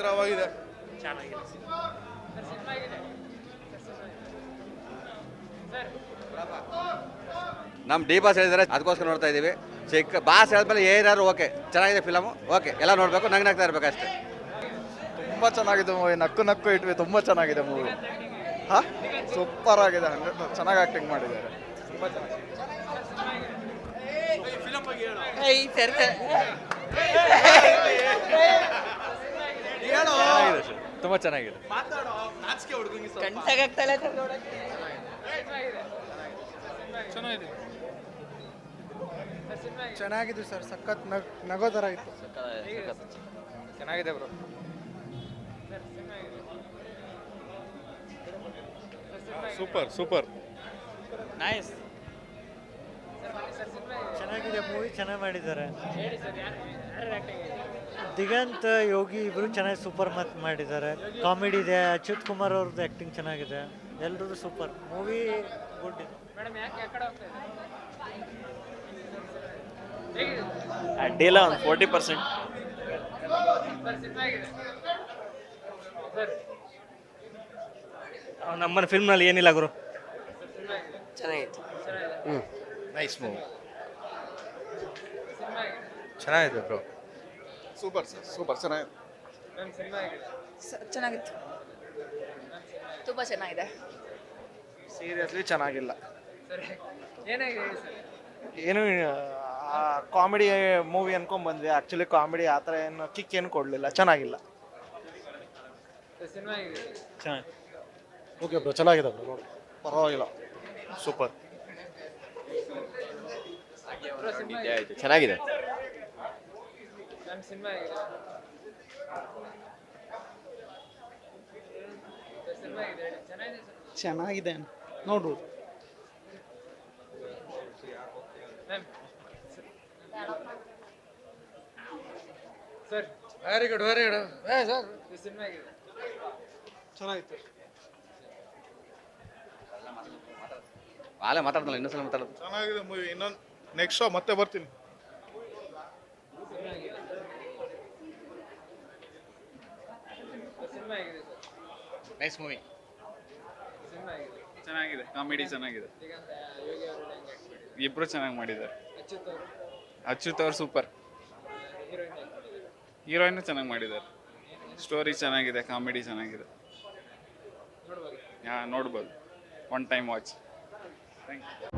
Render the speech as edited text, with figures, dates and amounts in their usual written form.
ಎತ್ತರವಾಗಿದೆ. ಚೆನ್ನಾಗಿದೆ. ನಮ್ಮ D boss ಹೇಳಿದ್ದಾರೆ, ಅದಕ್ಕೋಸ್ಕರ ನೋಡ್ತಾ ಇದ್ದೀವಿ. ಚಿಕ್ಕ ಬಾಸ್ ಹೇಳಿದ್ಮೇಲೆ ಏನಾದ್ರು ಓಕೆ, ಚೆನ್ನಾಗಿದೆ ಫಿಲಮು, ಓಕೆ, ಎಲ್ಲ ನೋಡಬೇಕು, ನಗ್ನಾಗ್ತಾ ಇರಬೇಕು ಅಷ್ಟೇ. ತುಂಬ ಚೆನ್ನಾಗಿದೆ ಮೂವಿ, ನಕ್ಕು ನಕ್ಕು ಇಟ್ವಿ, ತುಂಬ ಚೆನ್ನಾಗಿದೆ ಮೂವಿ. ಹಾಂ, ಸೂಪರ್ ಆಗಿದೆ, 100 ಚೆನ್ನಾಗಿ ಆ್ಯಕ್ಟಿಂಗ್ ಮಾಡಿದ್ದಾರೆ, ತುಂಬ ಚೆನ್ನಾಗಿದೆ. ತುಂಬ ಚೆನ್ನಾಗಿದೆ. ಚೆನ್ನಾಗಿದೆ ಸರ್, ಸಖತ್ ನಗೋ ಥರ ಇತ್ತು. ಚೆನ್ನಾಗಿದೆ ಬ್ರೋ. Super nice. ಚೆನ್ನಾಗಿದೆ ಮೂವಿ, ಚೆನ್ನಾಗಿ ಮಾಡಿದ್ದಾರೆ. ದಿಗಂತ್ ಯೋಗಿ ಇಬ್ಬರು ಚೆನ್ನಾಗಿ ಸೂಪರ್ ಮಾಡಿದ್ದಾರೆ. ಕಾಮಿಡಿ ಇದೆ, ಅಚ್ಯುತ್ ಕುಮಾರ್ ಅವ್ರದ್ದು ಆ್ಯಕ್ಟಿಂಗ್ ಚೆನ್ನಾಗಿದೆ, ಎಲ್ಲರೂ ಸೂಪರ್ ಮೂವಿ. ಗುಡ್ ಇದೆ. ಅಡ್ಡಿಲ್ಲ, ಒಂದು 40%. ನಮ್ಮನ ಫಿಲ್ಮ್ನಲ್ಲಿ ಏನಿಲ್ಲ ಗುರು. ಚೆನ್ನಾಗಿತ್ತು. Nice movie. ಚೆನ್ನಾಗಿದೆ ಬ್ರೋ. ಸೂಪರ್ ಸರ್, ಸೂಪರ್ ಚೆನ್ನಾಗಿದೆ. ಚೆನ್ನಾಗಿತ್ತು, ತುಂಬ ಚೆನ್ನಾಗಿದೆ. ಸೀರಿಯಸ್ಲಿ ಚೆನ್ನಾಗಿಲ್ಲ. ಏನು ಕಾಮಿಡಿ ಮೂವಿ ಅನ್ಕೊಂಡ್ ಬಂದ್ವಿ, ಆ್ಯಕ್ಚುಲಿ ಕಾಮಿಡಿ ಆ ಥರ ಏನು ಕಿಕ್ ಏನು ಕೊಡಲಿಲ್ಲ, ಚೆನ್ನಾಗಿಲ್ಲ. ಓಕೆ ಬ್ರೋ, ಚೆನ್ನಾಗಿದೆ ಬ್ರೋ, ನೋಡಿ ಪರವಾಗಿಲ್ಲ, ಸೂಪರ್. ಚೆನ್ನಾಗಿದೆ. ಚೆನ್ನಾಗಿದೆ ನೋಡ್ಬೋದು. ವೆರಿ ಗುಡ್ ಸರ್, ಚೆನ್ನಾಗಿತ್ತು. ಆಲೇ ಮಾತಾಡ್ದಲ್ಲ, ಇನ್ನೊಂದ್ಸಲ ಮಾತಾಡೋದು. ಚೆನ್ನಾಗಿದೆ ಮೂವಿ. ಇನ್ನೊಂದು ನೆಕ್ಸ್ಟ್ ಶೋ ಮತ್ತೆ ಬರ್ತೀನಿ. Nice movie. ಚೆನ್ನಾಗಿದೆ, ಕಾಮಿಡಿ ಚೆನ್ನಾಗಿದೆ, ಇಬ್ರು ಚೆನ್ನಾಗಿ ಮಾಡಿದ್ದಾರೆ. ಅಚ್ಯುತ್ ಅವ್ರು ಸೂಪರ್, ಹೀರೋಯಿನ್ ಚೆನ್ನಾಗಿ ಮಾಡಿದ್ದಾರೆ. ಸ್ಟೋರಿ ಚೆನ್ನಾಗಿದೆ, ಕಾಮಿಡಿ ಚೆನ್ನಾಗಿದೆ, ನೋಡ್ಬೋದು, one time watch. Thank you.